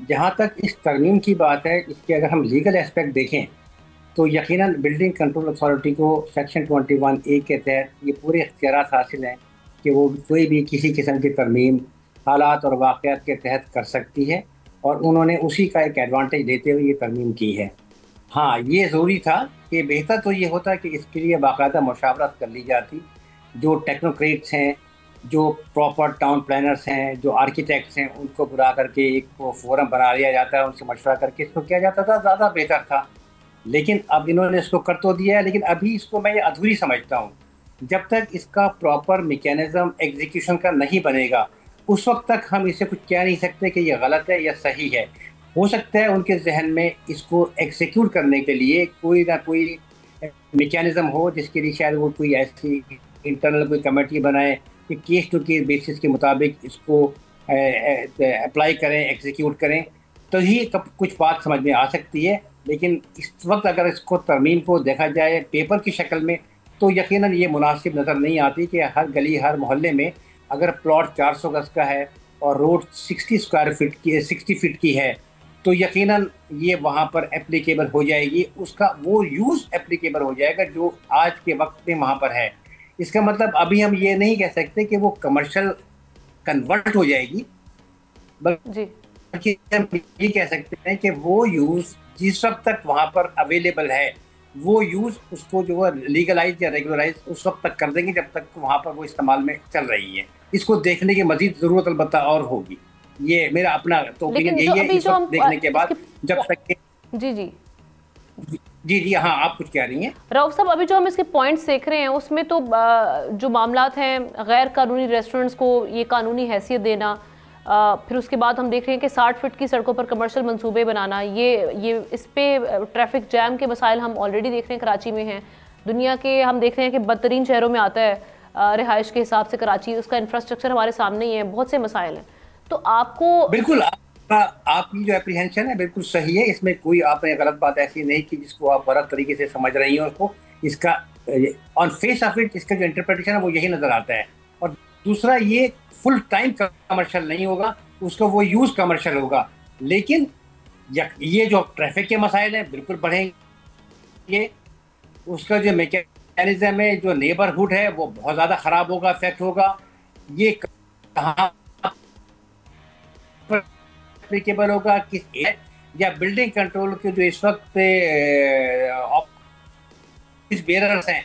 जहाँ तक इस तरमीम की बात है, इसके अगर हम लीगल एस्पेक्ट देखें तो यकीनन बिल्डिंग कंट्रोल अथॉरिटी को सेक्शन 21A के तहत ये पूरे इख्तियारात हासिल हैं कि वो कोई भी किसी किस्म की तरमीम हालात और वाक़यात के तहत कर सकती है, और उन्होंने उसी का एक एडवांटेज लेते हुए ये तरमीम की है। हाँ, ये ज़रूरी था कि बेहतर तो ये होता कि इसके लिए बाकायदा मुशावरत कर ली जाती, जो टेक्नोक्रेट्स हैं, जो प्रॉपर टाउन प्लानर्स हैं, जो आर्किटेक्ट्स हैं, उनको बुला करके एक फोरम बना लिया जाता है, उनसे मशवरा करके इसको किया जाता था, ज़्यादा बेहतर था। लेकिन अब इन्होंने इसको कर तो दिया है, लेकिन अभी इसको मैं अधूरी समझता हूँ। जब तक इसका प्रॉपर मैकेनिज्म एग्जीक्यूशन का नहीं बनेगा उस वक्त तक हम इसे कुछ कह नहीं सकते कि ये गलत है या सही है। हो सकता है उनके जहन में इसको एग्जीक्यूट करने के लिए कोई ना कोई मैकेनिज्म हो, जिसके लिए शायद वो कोई ऐसी इंटरनल कोई कमेटी बनाए कि केस टू केस बेसिस के मुताबिक इसको अप्लाई करें, एग्जीक्यूट करें, तो ही कुछ बात समझ में आ सकती है। लेकिन इस वक्त अगर इसको तरमीम को देखा जाए पेपर की शक्ल में तो यकीनन ये मुनासिब नज़र नहीं आती कि हर गली हर मोहल्ले में अगर प्लॉट 400 गज का है और रोड 60 फीट की है तो यकीनन ये वहाँ पर एप्लीकेबल हो जाएगी, उसका वो यूज़ एप्लीकेबल हो जाएगा जो आज के वक्त में वहाँ पर है। इसका मतलब अभी हम ये नहीं कह सकते कि वो कमर्शियल कन्वर्ट हो जाएगी, बल्कि हम ये कह सकते हैं कि वो यूज़ जिस वक्त तक वहाँ पर अवेलेबल है वो यूज़ उसको जो है लीगलाइज या रेगुलराइज उस वक्त तक कर देंगे जब तक वहाँ पर वो इस्तेमाल में चल रही है। इसको देखने की मजीद ज़रूरत अलबत्ता और होगी। ये मेरा अपना तो ओपिनियन यही है। इस वक्त देखने के बाद जब तक जी जी जी, हाँ आप कुछ कह रही हैं। राउफ साहब, अभी जो हम इसके पॉइंट्स देख रहे हैं उसमें तो जो मामलात हैं, गैर कानूनी रेस्टोरेंट्स को ये कानूनी हैसियत देना, फिर उसके बाद हम देख रहे हैं कि 60 फीट की सड़कों पर कमर्शियल मंसूबे बनाना, ये इस पे ट्रैफिक जैम के मसाइल हम ऑलरेडी देख रहे हैं कराची में हैं। दुनिया के हम देख रहे हैं कि बदतरीन शहरों में आता है रिहाइश के हिसाब से कराची, उसका इंफ्रास्ट्रक्चर हमारे सामने ही है, बहुत से मसाइल हैं। तो आपको बिल्कुल आपकी जो एप्रीहेंशन है बिल्कुल सही है, इसमें कोई आपने गलत बात ऐसी नहीं की जिसको आप गलत तरीके से समझ रही हैं उसको। इसका ऑन फेस ऑफ इट इसका जो इंटरप्रिटेशन है वो यही नजर आता है। और दूसरा, ये फुल टाइम कमर्शियल नहीं होगा, उसका वो यूज कमर्शियल होगा। लेकिन ये जो ट्रैफिक के मसाइल हैं बिल्कुल बढ़ेंगे, उसका जो मैकेनिज्म है, जो नेबरहुड है वो बहुत ज़्यादा ख़राब होगा, इफेक्ट होगा। ये कहाँ एप्लीकेबल होगा, किस या बिल्डिंग कंट्रोल के जो इस वक्त ऑफिस बेरर्स हैं,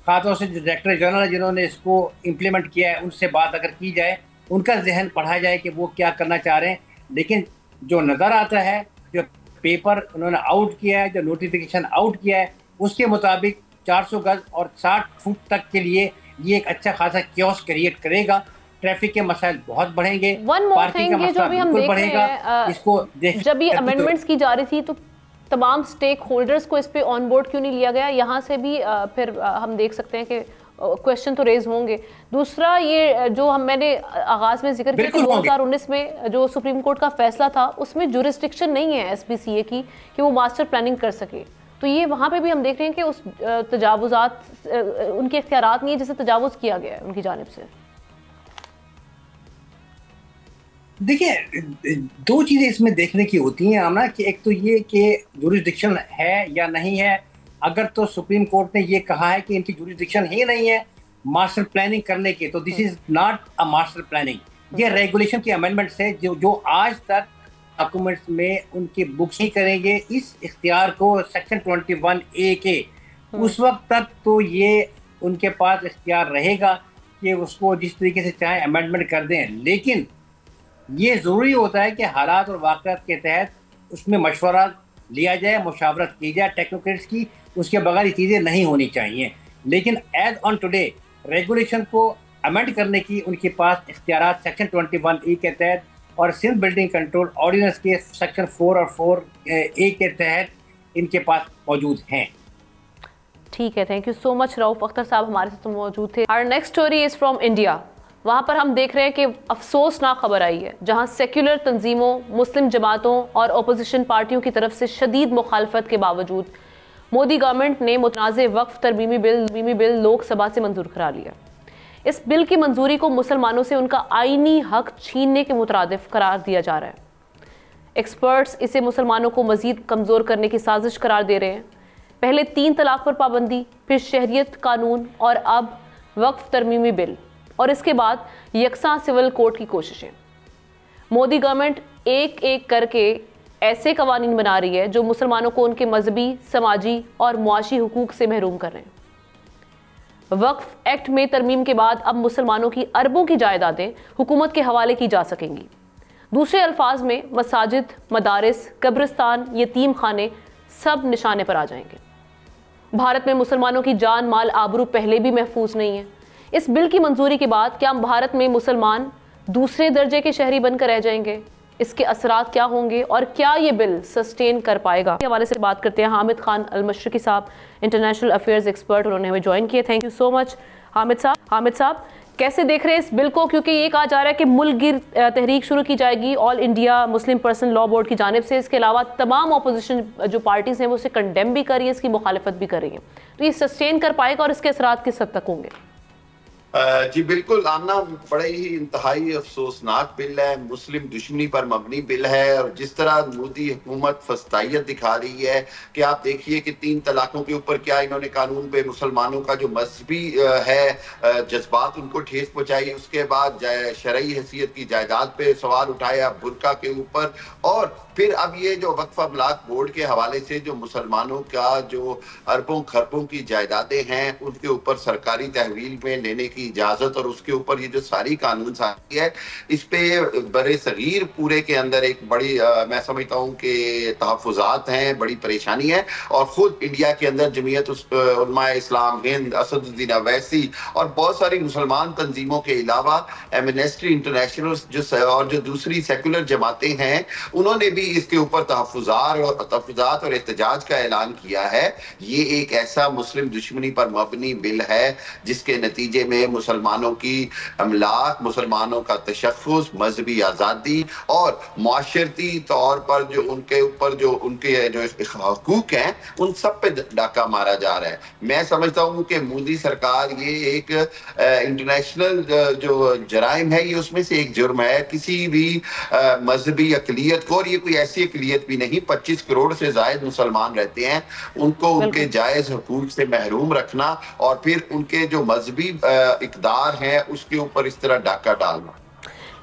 खासतौर से जो डायरेक्टर जनरल जिन्होंने इसको इम्प्लीमेंट किया है, उनसे बात अगर की जाए, उनका जहन पढ़ा जाए कि वो क्या करना चाह रहे हैं। लेकिन जो नज़र आता है, जो पेपर उन्होंने आउट किया है, जो नोटिफिकेशन आउट किया है, उसके मुताबिक 400 गज और 60 फुट तक के लिए ये एक अच्छा खासा कियोस्क क्रिएट करेगा। ट्रैफिक के मसाइल बहुत बढ़ेंगे, पार्किंग का मसला बिल्कुल बढ़ेगा। इसको जब ये अमेंडमेंट्स की जा रही थी तो तमाम स्टेक होल्डर्स को इस पे ऑन बोर्ड क्यों नहीं लिया गया? यहाँ से भी फिर हम देख सकते हैं कि क्वेश्चन तो रेज होंगे। दूसरा, ये जो मैंने आगाज में जिक्र किया 2019 में जो सुप्रीम कोर्ट का फैसला था, उसमें जुरिस्डिक्शन नहीं है SPCA की कि वो मास्टर प्लानिंग कर सके। तो ये वहाँ पे भी हम देख रहे हैं कि उस तजावुजात उनके इख्तियारात नहीं है जिसे तजावुज किया गया है उनकी जानिब से। देखिए, दो चीजें इसमें देखने की होती हैं आमना, कि एक तो ये कि जुरिस्डिक्शन है या नहीं है। अगर तो सुप्रीम कोर्ट ने ये कहा है कि इनकी जुरिस्डिक्शन ही नहीं है मास्टर प्लानिंग करने के, तो this is not a master planning. ये रेगुलेशन के अमेंडमेंट्स है जो आज तक डॉक्यूमेंट्स में उनके बुक्स ही करेंगे इस इख्तियार को सेक्शन 21A के। उस वक्त तक तो ये उनके पास इख्तियार रहेगा कि उसको जिस तरीके से चाहे अमेंडमेंट कर दें। लेकिन ये ज़रूरी होता है कि हालात और वाक़यात के तहत उसमें मशवरा लिया जाए, मुशावरत की जाए टेक्नोक्रेट्स की, उसके बगैर ये चीज़ें नहीं होनी चाहिए। लेकिन एज ऑन टुडे रेगुलेशन को अमेंड करने की उनके पास इख्तियारात सेक्शन 21E के तहत और सिंध बिल्डिंग कंट्रोल ऑर्डिनेंस के सेक्शन 4 और 4A के तहत इनके पास मौजूद हैं। ठीक है, thank you so much Rauf Akhtar sahab, हमारे साथ मौजूद थे। Our next story is from India. वहाँ पर हम देख रहे हैं कि अफसोसनाक खबर आई है, जहाँ सेक्युलर तंजीमों, मुस्लिम जमातों और अपोजिशन पार्टियों की तरफ से शदीद मुखालफत के बावजूद मोदी गवर्नमेंट ने मुतनाज़ वक्फ तरमीमी बिल लोकसभा से मंजूर करा लिया। इस बिल की मंजूरी को मुसलमानों से उनका आईनी हक छीनने के मुतरादिफ करार दिया जा रहा है। एक्सपर्ट्स इसे मुसलमानों को मजीद कमज़ोर करने की साजिश करार दे रहे हैं। पहले 3 तलाक पर पाबंदी, फिर शहरियत कानून और अब वक्फ तरमीमी बिल, और इसके बाद यकसा सिविल कोड की कोशिशें। मोदी गवर्नमेंट एक एक करके ऐसे कवानीन बना रही है जो मुसलमानों को उनके मजहबी, समाजी और मुआशी हुकूक से महरूम कर रहे हैं। वक्फ एक्ट में तरमीम के बाद अब मुसलमानों की अरबों की जायदादें हुकूमत के हवाले की जा सकेंगी। दूसरे अल्फाज में मसाजिद, मदारिस, कब्रिस्तान, यतीम खाने सब निशाने पर आ जाएंगे। भारत में मुसलमानों की जान, माल, आबरू पहले भी महफूज नहीं है। इस बिल की मंजूरी के बाद क्या भारत में मुसलमान दूसरे दर्जे के शहरी बनकर रह जाएंगे? इसके असरात क्या होंगे और क्या ये बिल सस्टेन कर पाएगा? इस हवाले से बात करते हैं हामिद खान अल-मशरिकी साहब, इंटरनेशनल अफेयर्स एक्सपर्ट, उन्होंने हमें ज्वाइन किया। Thank you so much Hamid साहब, कैसे देख रहे हैं इस बिल को? क्योंकि ये कहा जा रहा है कि मुल्क गिर तहरीक शुरू की जाएगी all India Muslim person law board की जानिब से। इसके अलावा तमाम अपोजिशन जो पार्टीज हैं वो उसे कंडेम भी कर रही है, इसकी मुखालिफत भी कर रही है। तो ये सस्टेन कर पाएगा और इसके असरात किस हद तक होंगे? जी बिल्कुल आमना, बड़े ही इंतहाई अफसोसनाक बिल है, मुस्लिम दुश्मनी पर मबनी बिल है। और जिस तरह मोदी हुकूमत फस्तायत दिखा रही है कि आप देखिए कि 3 तलाकों के ऊपर क्या इन्होंने कानून पे मुसलमानों का जो मजहबी है जज्बात उनको ठेस पहुंचाई, उसके बाद शरई हैसियत की जायदाद पे सवाल उठाया बुर्का के ऊपर, और फिर अब ये जो वक्फ अमलाक बोर्ड के हवाले से जो मुसलमानों का जो अरबों खरबों की जायदादें हैं उनके ऊपर सरकारी तहवील में लेने की इजाजत और उसके ऊपर ये जो सारी कानून साजी है, इस पे बड़े सगीर पूरे के अंदर एक बड़ी मैं समझता हूँ कि तहफ़्फ़ुज़ात हैं, बड़ी परेशानी है। और खुद इंडिया के अंदर जमीयत उलमा इस्लाम हिंद, असदुद्दीन अवैसी और बहुत सारी मुसलमान तंजीमों के अलावा एमनेस्टी इंटरनेशनल और जो दूसरी सेकुलर जमातें हैं, उन्होंने भी इसके ऊपर तहफ़्फ़ुज़ात और एहतजाज का ऐलान किया है। ये एक ऐसा मुस्लिम दुश्मनी पर मबनी बिल है जिसके नतीजे में मुसलमानों की अमलाक, मुसलमानों का तशख़्ख़ुस, मजहबी आज़ादी और माशरती तौर पर जो उनके ऊपर जो उनके जो हकूक हैं, उन सब पे डाका मारा जा रहा है। मैं समझता हूँ कि मोदी सरकार ये एक इंटरनेशनल जो जराइम है, ये उसमें से एक जुर्म है। किसी भी मजहबी अक़लियत को, और ये कोई ऐसी अक़लियत भी नहीं, 25 करोड़ से ज़ायद मुसलमान रहते हैं, उनको उनके जायज़ हकूक से महरूम रखना और फिर उनके जो मजहबी इक़दार हैं उसके ऊपर इस तरह डाका डालना।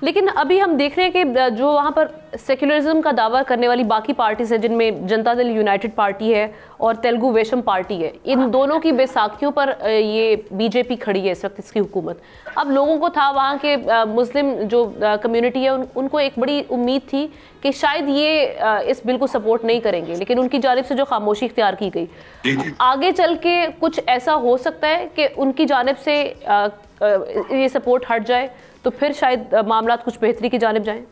लेकिन अभी हम देख रहे हैं कि जो वहाँ पर सेक्युलरिज्म का दावा करने वाली बाकी पार्टीज है, जिनमें जनता दल यूनाइटेड पार्टी है और तेलुगु देशम पार्टी है, इन दोनों की बैसाखियों पर ये बीजेपी खड़ी है इस वक्त, इसकी हुकूमत। अब लोगों को था, वहाँ के मुस्लिम जो कम्युनिटी है उनको एक बड़ी उम्मीद थी कि शायद ये इस बिल को सपोर्ट नहीं करेंगे, लेकिन उनकी जानिब से जो खामोशी इख्तियार की गई, आगे चल के कुछ ऐसा हो सकता है कि उनकी जानिब से ये सपोर्ट हट जाए तो फिर शायद मामला कुछ बेहतरी की जानिब जाएं।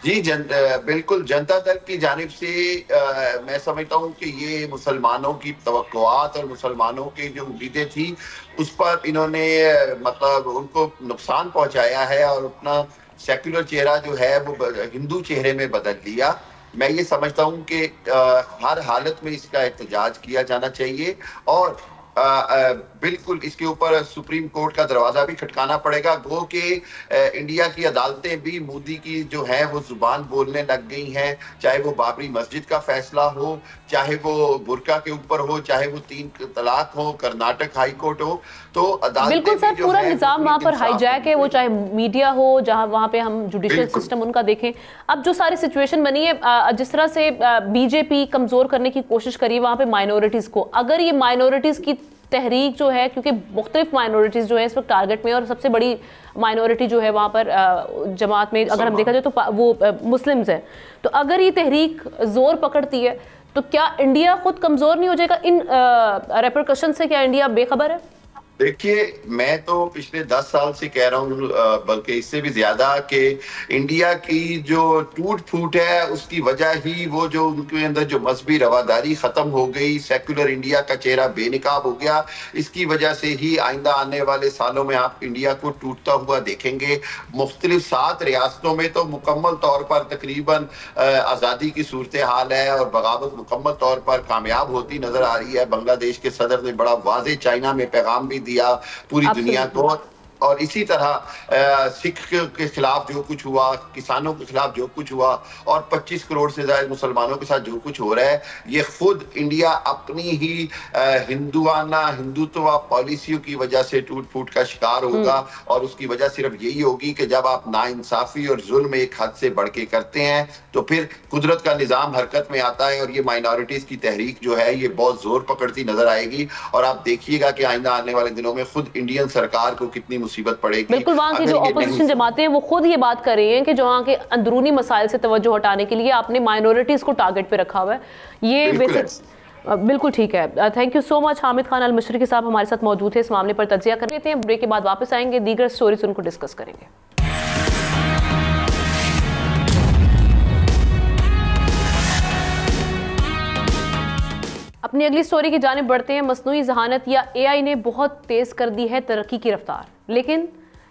जी बिल्कुल, जनता दल की जानिब से मैं समझता हूँ कि ये मुसलमानों की तवक्कुआत और मुसलमानों की जो उम्मीदें थी उस पर इन्होंने मतलब उनको नुकसान पहुँचाया है और अपना सेक्युलर चेहरा जो है वो हिंदू चेहरे में बदल लिया। मैं ये समझता हूँ कि हर हालत में इसका एहतजाज किया जाना चाहिए और बिल्कुल इसके ऊपर सुप्रीम कोर्ट का दरवाजा भी खटकाना पड़ेगा। गो कि इंडिया की अदालतें भी मोदी की जो है वो जुबान बोलने लग गई हैं, चाहे वो बाबरी मस्जिद का फैसला हो, चाहे वो बुर्का के ऊपर हो, चाहे वो 3 तलाक हो, कर्नाटक हाई कोर्ट हो, तो अदालतें बिल्कुल सर पूरा निजाम वहाँ पर हाईजैक है, वो चाहे मीडिया हो, जहाँ वहाँ पे हम जुडिशियल सिस्टम उनका देखें। अब जो सारी सिचुएशन बनी है, जिस तरह से बीजेपी कमजोर करने की कोशिश करी वहाँ पे माइनॉरिटीज को, अगर ये माइनॉरिटीज की तहरीक जो है, क्योंकि मुख्तलिफ माइनॉरिटीज जो है इस वक्त टारगेट में, और सबसे बड़ी माइनॉरिटी जो है वहाँ पर जमात में अगर हम देखा जाए तो वो मुस्लिम्स हैं, तो अगर ये तहरीक जोर पकड़ती है तो क्या इंडिया खुद कमजोर नहीं हो जाएगा इन रेपरकशन से? क्या इंडिया बेखबर है? देखिए, मैं तो पिछले 10 साल से कह रहा हूँ, बल्कि इससे भी ज्यादा, कि इंडिया की जो टूट फूट है उसकी वजह ही वो जो उनके अंदर जो मजहबी रवादारी खत्म हो गई, सेक्युलर इंडिया का चेहरा बेनकाब हो गया, इसकी वजह से ही आइंदा आने वाले सालों में आप इंडिया को टूटता हुआ देखेंगे। मुख्तलिफ 7 रियासतों में तो मुकम्मल तौर पर तकरीबन आज़ादी की सूरत हाल है और बगावत मुकम्मल तौर पर कामयाब होती नजर आ रही है। बांग्लादेश के सदर ने बड़ा वाज़ेह चाइना में पैगाम भी दिया पूरी दुनिया को, और इसी तरह सिख के खिलाफ जो कुछ हुआ, किसानों के खिलाफ जो कुछ हुआ, और 25 करोड़ से ज्यादा मुसलमानों के साथ जो कुछ हो रहा है, ये खुद इंडिया अपनी ही हिंदुत्व पॉलिसियों की वजह से टूट फूट का शिकार होगा। और उसकी वजह सिर्फ यही होगी कि जब आप नाइंसाफी और जुल्म एक हद से बढ़ के करते हैं तो फिर कुदरत का निजाम हरकत में आता है और ये माइनॉरिटीज की तहरीक जो है ये बहुत जोर पकड़ती नजर आएगी। और आप देखिएगा कि आइंदा आने वाले दिनों में खुद इंडियन सरकार को कितनी मुसीबत पड़ेगी। बिल्कुल, वहाँ की जो ऑपोजिशन जमातें हैं वो खुद ये बात कर रही हैं कि जो वहाँ के अंदरूनी मसाइल से तवज्जो हटाने के लिए आपने माइनॉरिटीज को टारगेट पे रखा हुआ है। ये बिल्कुल ठीक है। Thank you so much. Hamid Khan Al-Mashriqi साहब हमारे साथ मौजूद है, इस मामले पर तज्जिया कर लेते हैं। ब्रेक के बाद वापस आएंगे, दीगर स्टोरीज उनको डिस्कस करेंगे। अपनी अगली स्टोरी की जानिब बढ़ते हैं। मसनूई ज़हानत या AI ने बहुत तेज़ कर दी है तरक्की की रफ्तार, लेकिन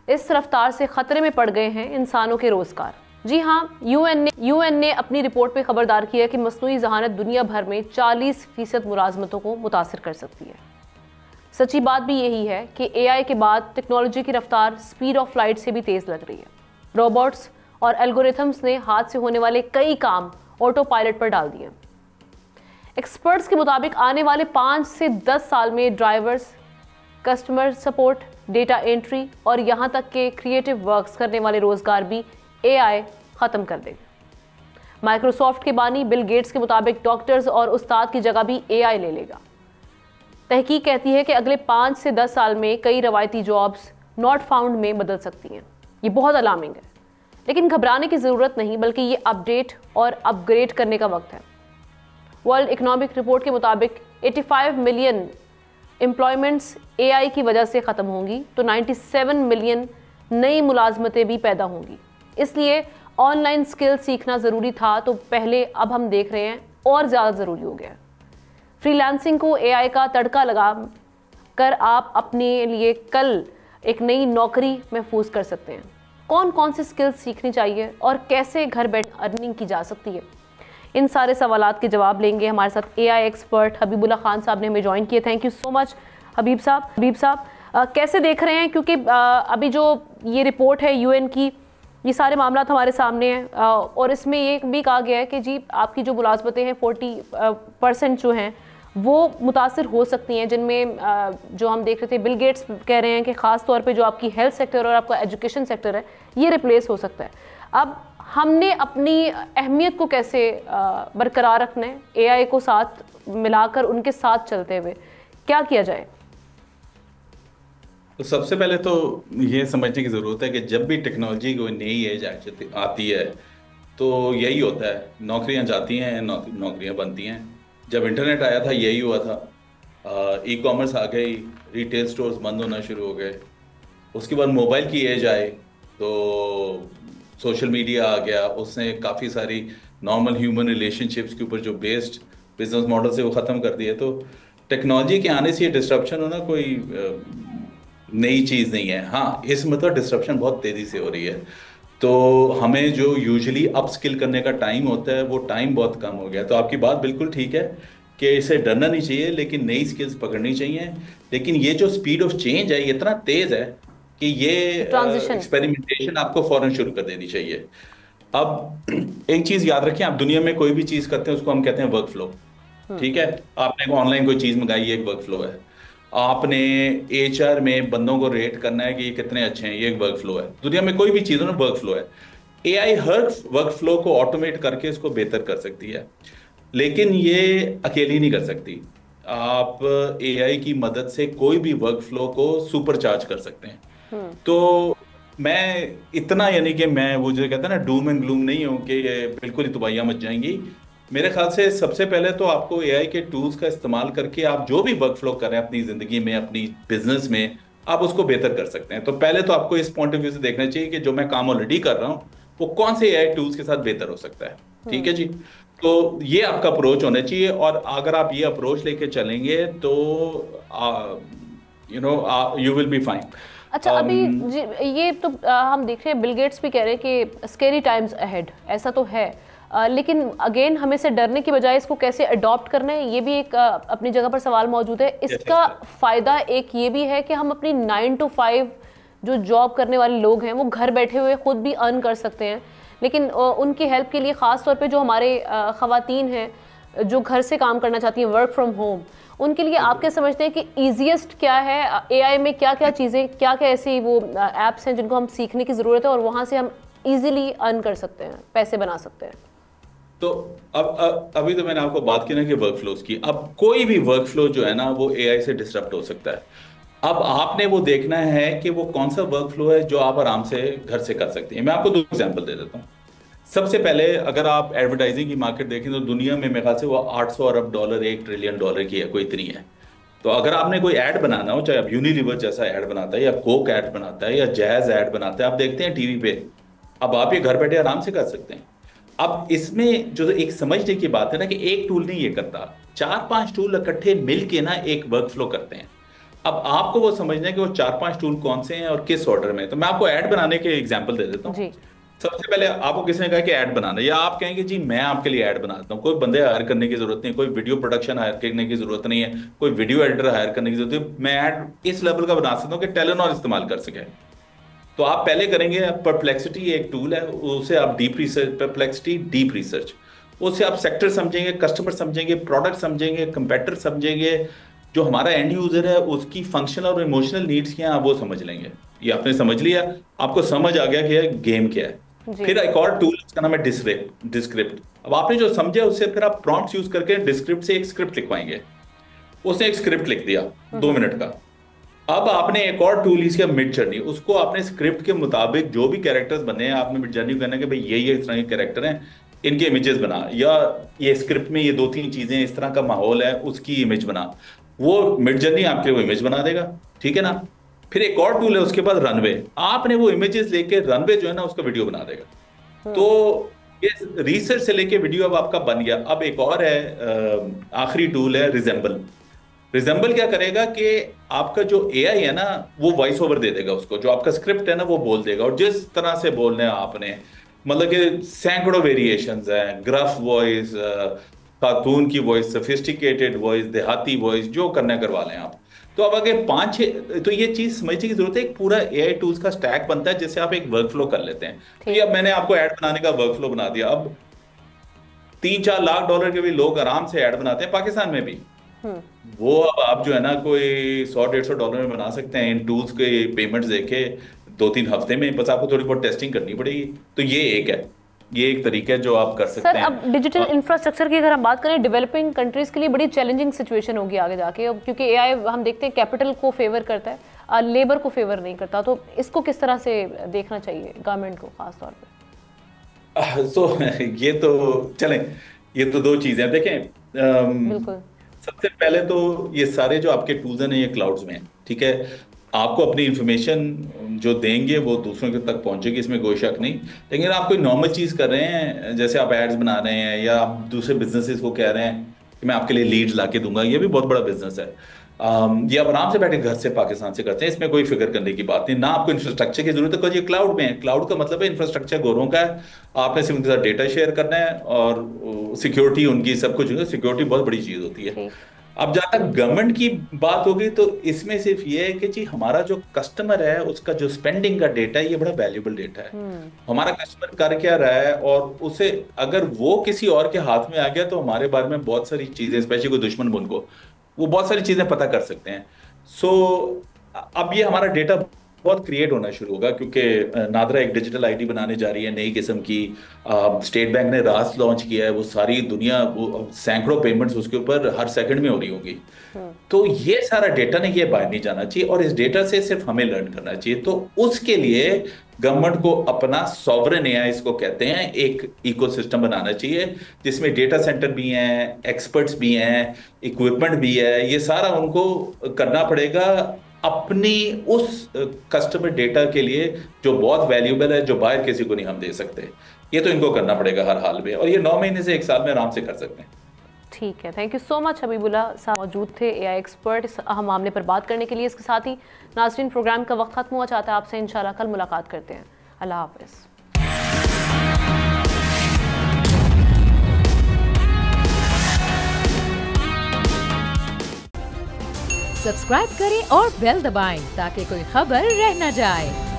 इस रफ्तार से ख़तरे में पड़ गए हैं इंसानों के रोज़गार। जी हाँ, UN ने अपनी रिपोर्ट में खबरदार किया कि मसनूई ज़हानत दुनिया भर में 40% मुलाजमतों को मुतासिर कर सकती है। सच्ची बात भी यही है कि AI के बाद टेक्नोलॉजी की रफ्तार स्पीड ऑफ लाइट से भी तेज़ लग रही है। रोबोट्स और एल्गोरिथम्स ने हाथ से होने वाले कई काम ऑटो पायलट पर डाल दिए। एक्सपर्ट्स के मुताबिक आने वाले 5 से 10 साल में drivers, customer support, data entry और यहाँ तक के क्रिएटिव वर्क्स करने वाले रोजगार भी AI ख़त्म कर देगा। माइक्रोसॉफ्ट के बानी बिल गेट्स के मुताबिक डॉक्टर्स और उस्ताद की जगह भी AI ले लेगा। तहकीक कहती है कि अगले 5 से 10 साल में कई रवायती जॉब्स नॉट फाउंड में बदल सकती हैं। ये बहुत अलार्मिंग है, लेकिन घबराने की ज़रूरत नहीं, बल्कि ये अपडेट और अपग्रेड करने का वक्त है। वर्ल्ड इकोनॉमिक रिपोर्ट के मुताबिक 85 मिलियन एम्प्लॉयमेंट्स AI की वजह से ख़त्म होंगी, तो 97 मिलियन नई मुलाजमतें भी पैदा होंगी। इसलिए ऑनलाइन स्किल सीखना ज़रूरी था तो पहले, अब हम देख रहे हैं और ज़्यादा ज़रूरी हो गया। फ्रीलांसिंग को AI का तड़का लगा कर आप अपने लिए कल एक नई नौकरी महफूज कर सकते हैं। कौन कौन सी स्किल्स सीखनी चाहिए और कैसे घर बैठ अर्निंग की जा सकती है, इन सारे सवालात के जवाब लेंगे। हमारे साथ AI एक्सपर्ट हबीबुल्लाह खान साहब ने हमें ज्वाइन किए। थैंक यू सो मच हबीब साहब। कैसे देख रहे हैं, क्योंकि अभी जो ये रिपोर्ट है UN की, ये सारे मामला हमारे सामने हैं और इसमें ये भी कहा गया है कि जी आपकी जो मुलाजमतें हैं 40% जो हैं वो मुतासिर हो सकती हैं, जिनमें जो हम देख रहे थे बिल गेट्स कह रहे हैं कि ख़ास तौर पे जो आपकी हेल्थ सेक्टर और आपका एजुकेशन सेक्टर है ये रिप्लेस हो सकता है। अब हमने अपनी अहमियत को कैसे बरकरार रखना है, AI को साथ मिलाकर उनके साथ चलते हुए क्या किया जाए? तो सबसे पहले तो ये समझने की ज़रूरत है कि जब भी टेक्नोलॉजी कोई नई एज आती है तो यही होता है, नौकरियां जाती हैं, नौकरियां बनती हैं। जब इंटरनेट आया था यही हुआ था, ई-कॉमर्स आ गई, रिटेल स्टोर्स बंद होना शुरू हो गए। उसके बाद मोबाइल की एज आए तो सोशल मीडिया आ गया, उसने काफ़ी सारी नॉर्मल ह्यूमन रिलेशनशिप्स के ऊपर जो बेस्ड बिजनेस मॉडल से वो ख़त्म कर दिए। तो टेक्नोलॉजी के आने से ये डिस्ट्रप्शन होना कोई नई चीज़ नहीं है। हाँ, इस मतलब डिस्ट्रप्शन बहुत तेज़ी से हो रही है, तो हमें जो यूजुअली अप स्किल करने का टाइम होता है वो टाइम बहुत कम हो गया। तो आपकी बात बिल्कुल ठीक है कि इससे डरना नहीं चाहिए, लेकिन नई स्किल्स पकड़नी चाहिए। लेकिन ये जो स्पीड ऑफ चेंज है ये इतना तेज़ है कि ये एक्सपेरिमेंटेशन आपको फौरन शुरू कर देनी चाहिए। अब एक चीज़ याद रखें, आप दुनिया में कोई भी चीज़ करते हैं उसको हम कहते हैं वर्क फ्लो। ठीक है, आपने ऑनलाइन कोई चीज़ मंगाई, एक वर्क फ्लो है। आपने HR में बंदों को रेट करना है कि ये कितने अच्छे हैं, ये एक वर्क फ्लो है। दुनिया में कोई भी चीज़ हो ना, वर्क फ्लो है। AI हर वर्क फ्लो को ऑटोमेट करके इसको बेहतर कर सकती है, लेकिन ये अकेली नहीं कर सकती। आप AI की मदद से कोई भी वर्क फ्लो को सुपर चार्ज कर सकते हैं। तो मैं इतना, यानी कि मैं वो जो कहता है ना डूम एंड ग्लूम नहीं हूँ कि ये बिल्कुल ही तबाहियां मच जाएंगी। मेरे ख्याल से सबसे पहले तो आपको AI के टूल्स का इस्तेमाल करके आप जो भी वर्क फ्लो कर रहे हैं अपनी ज़िंदगी में, अपनी बिजनेस में, आप उसको बेहतर कर सकते हैं। तो पहले तो आपको इस पॉइंट ऑफ व्यू से देखना चाहिए कि जो मैं काम ऑलरेडी कर रहा हूँ वो कौन से AI टूल्स के साथ बेहतर हो सकता है। ठीक है जी, तो ये आपका अप्रोच होना चाहिए, और अगर आप ये अप्रोच लेके चलेंगे तो यू विल बी फाइन। अच्छा, अभी ये तो हम देख रहे हैं बिल गेट्स भी कह रहे हैं कि स्केरी टाइम्स अहेड, ऐसा तो है, लेकिन अगेन हमें से डरने की बजाय इसको कैसे अडॉप्ट करना है ये भी एक अपनी जगह पर सवाल मौजूद है। इसका फ़ायदा एक ये भी है कि हम अपनी 9 to 5 जो जॉब करने वाले लोग हैं वो घर बैठे हुए खुद भी अर्न कर सकते हैं, लेकिन उनकी हेल्प के लिए ख़ास तौर पे जो हमारे ख़वातीन हैं जो घर से काम करना चाहती हैं, वर्क फ्रॉम होम, उनके लिए आप क्या समझते हैं कि ईजीएस्ट क्या है? AI में क्या क्या चीज़ें, क्या क्या ऐसी वो ऐप्स हैं जिनको हम सीखने की ज़रूरत है और वहाँ से हम ईजिली अर्न कर सकते हैं, पैसे बना सकते हैं? तो अब अभी तो मैंने आपको बात की ना कि वर्क फ्लोज की। अब कोई भी वर्क फ्लो जो है ना वो AI से डिस्टर्ब हो सकता है। अब आपने वो देखना है कि वो कौन सा वर्क फ्लो है जो आप आराम से घर से कर सकते हैं। मैं आपको 2 एग्जांपल दे देता हूँ। सबसे पहले अगर आप एडवर्टाइजिंग की मार्केट देखें तो दुनिया में मेरे ख्याल से वो 800 अरब डॉलर, $1 ट्रिलियन की है, कोई इतनी है। तो अगर आपने कोई ऐड बनाना हो, चाहे आप यूनिलीवर जैसा ऐड बनाता है या कोक ऐड बनाता है या जैज ऐड बनाता है, आप देखते हैं टीवी पे, अब आप ये घर बैठे आराम से कर सकते हैं। अब इसमें जो एक समझने की बात है ना कि एक टूल नहीं ये करता, 4-5 टूल इकट्ठे मिल के ना एक वर्क फ्लो करते हैं। अब आपको वो समझना है कि वो 4-5 टूल कौन से हैं और किस ऑर्डर में। तो मैं आपको ऐड बनाने के एग्जांपल दे देता हूँ। सबसे पहले आपको किसी ने कहा कि ऐड बनाना, या आप कहेंगे जी मैं आपके लिए ऐड बनाता हूँ, कोई बंदे हायर करने की जरूरत नहीं, कोई वीडियो प्रोडक्शन हायर करने की जरूरत नहीं है, कोई वीडियो एडिटर हायर करने की जरूरत है। मैं ऐड इस लेवल का बना सकता हूँ कि टेलेनॉर इस्तेमाल कर सके। तो आप पहले करेंगे, परप्लेक्सिटी एक टूल है, उसे आप deep research, perplexity deep research, उससे आप सेक्टर समझेंगे, कस्टमर समझेंगे, प्रोडक्ट समझेंगे, कंपेटिटर समझेंगे, जो हमारा एंड यूजर है उसकी फंक्शनल और इमोशनल नीड्स क्या है आप वो समझ लेंगे। ये आपने समझ लिया, आपको समझ आ गया कि गेम क्या है। फिर एक और टूल उसका नाम है डिस्क्रिप्ट। अब आपने जो समझा उससे फिर आप प्रॉम्प्ट्स यूज करके डिस्क्रिप्ट से एक स्क्रिप्ट लिखवाएंगे। उसने एक स्क्रिप्ट लिख दिया 2 मिनट का। अब आपने एक और टूल इसका मिड जर्नी, उसको आपने स्क्रिप्ट के मुताबिक जो भी कैरेक्टर्स बने हैं आपने मिड जर्नी कहना कि भाई ये इस तरह के कैरेक्टर हैं, इनके इमेजेस बना, या ये स्क्रिप्ट में ये 2-3 चीजें इस तरह का माहौल है उसकी इमेज बना, वो मिड जर्नी आपके वो इमेज बना देगा, ठीक है ना। फिर एक और टूल है उसके बाद रनवे, आपने वो इमेजेस लेके रनवे जो है ना उसका वीडियो बना देगा। तो ये रिसर्च से लेके वीडियो अब आपका बन गया। अब एक और है आखिरी टूल है रिजेंबल। रिजेंबल क्या करेगा कि आपका जो एआई है ना वो वॉइस ओवर दे देगा उसको, जो आपका स्क्रिप्ट है ना वो बोल देगा, और जिस तरह से बोलने आपने, मतलब कि सैकड़ों वेरिएशंस हैं, ग्रफ वॉइस, खातून की वॉइस, सोफिस्टिकेटेड वॉइस, देहाती वॉइस, जो करना करवा लें आप। तो अब अगर 5-6, तो ये चीज समझने की जरूरत है, एक पूरा एआई टूल्स का स्टैक बनता है जिससे आप एक वर्कफ्लो कर लेते हैं। तो ये अब मैंने आपको ऐड बनाने का वर्कफ्लो बना दिया। अब $3-4 लाख के भी लोग आराम से ऐड बनाते हैं पाकिस्तान में भी। वो अब आप जो है ना कोई $100-150 में बना सकते हैं इन टूल्स के पेमेंट्स देके 2-3 हफ्ते में, बस आपको थोड़ी बहुत टेस्टिंग करनी पड़ेगी। तो ये एक है, ये एक तरीका है जो आप कर सकते हैं। अब डिजिटल इंफ्रास्ट्रक्चर की अगर हम बात करें, डेवलपिंग कंट्रीज के लिए बड़ी चैलेंजिंग सिचुएशन होगी आगे जाके, क्योंकि एआई हम देखते हैं कैपिटल को फेवर करता है, लेबर को फेवर नहीं करता। तो इसको किस तरह से देखना चाहिए गवर्नमेंट को खास तौर पे? तो ये तो चलें, ये तो 2 चीजें देखें। बिल्कुल। सबसे पहले तो ये सारे जो आपके टूल्स हैं ये क्लाउड्स में हैं, ठीक है। आपको अपनी इंफॉर्मेशन जो देंगे वो दूसरों के तक पहुंचेगी, इसमें कोई शक नहीं। लेकिन आप कोई नॉर्मल चीज़ कर रहे हैं, जैसे आप एड्स बना रहे हैं या आप दूसरे बिजनेसेस को कह रहे हैं कि मैं आपके लिए लीड्स ला के दूंगा, ये भी बहुत बड़ा बिजनेस है। ये आप आराम से बैठे घर से पाकिस्तान से करते हैं, इसमें कोई फिक्र करने की बात नहीं। ना आपको इंफ्रास्ट्रक्चर की जरूरत है, क्योंकि ये क्लाउड में है। क्लाउड का मतलब है इंफ्रास्ट्रक्चर गोरों का है, आपने सिर्फ उनके साथ डेटा शेयर करना है और सिक्योरिटी उनकी सब कुछ। सिक्योरिटी बहुत बड़ी चीज़ होती है। अब जहाँ तक गवर्नमेंट की बात होगी तो इसमें सिर्फ ये है कि जी हमारा जो कस्टमर है उसका जो स्पेंडिंग का डेटा है ये बड़ा वैल्यूएबल डेटा है। हमारा कस्टमर कर क्या रहा है और उसे अगर वो किसी और के हाथ में आ गया तो हमारे बारे में बहुत सारी चीजें, स्पेशली कोई दुश्मन बन को, वो बहुत सारी चीजें पता कर सकते हैं। सो अब ये हमारा डेटा बहुत क्रिएट होना शुरू होगा, क्योंकि नादरा एक डिजिटल आईडी बनाने जा रही है नई किस्म की। स्टेट बैंक ने रास लॉन्च किया है, वो सारी दुनिया, वो सैकड़ों पेमेंट्स उसके ऊपर हर सेकंड में हो रही होंगी। तो ये सारा डेटा ने ये बाहर नहीं जाना चाहिए और इस डेटा से सिर्फ हमें लर्न करना चाहिए। तो उसके लिए गवर्नमेंट को अपना सॉवरेन एआई इसको कहते हैं एक इकोसिस्टम बनाना चाहिए, जिसमें डेटा सेंटर भी हैं, एक्सपर्ट्स भी हैं, इक्विपमेंट भी है। ये सारा उनको करना पड़ेगा अपनी उस कस्टमर डेटा के लिए जो बहुत वैल्यूएबल है, जो बाहर किसी को नहीं हम दे सकते। ये तो इनको करना पड़ेगा हर हाल में, और ये 9 महीने से 1 साल में आराम से कर सकते हैं। ठीक है, thank you so much. Habibullah साहब मौजूद थे, एआई एक्सपर्ट, इस अहम मामले पर बात करने के लिए। इसके साथ ही नाज़रीन, प्रोग्राम का वक्त खत्म हुआ, चाहता है आपसे इंशाल्लाह कल मुलाकात करते हैं। अल्लाह हाफ़िज़। सब्सक्राइब करें और बेल दबाएं ताकि कोई खबर रह न जाए।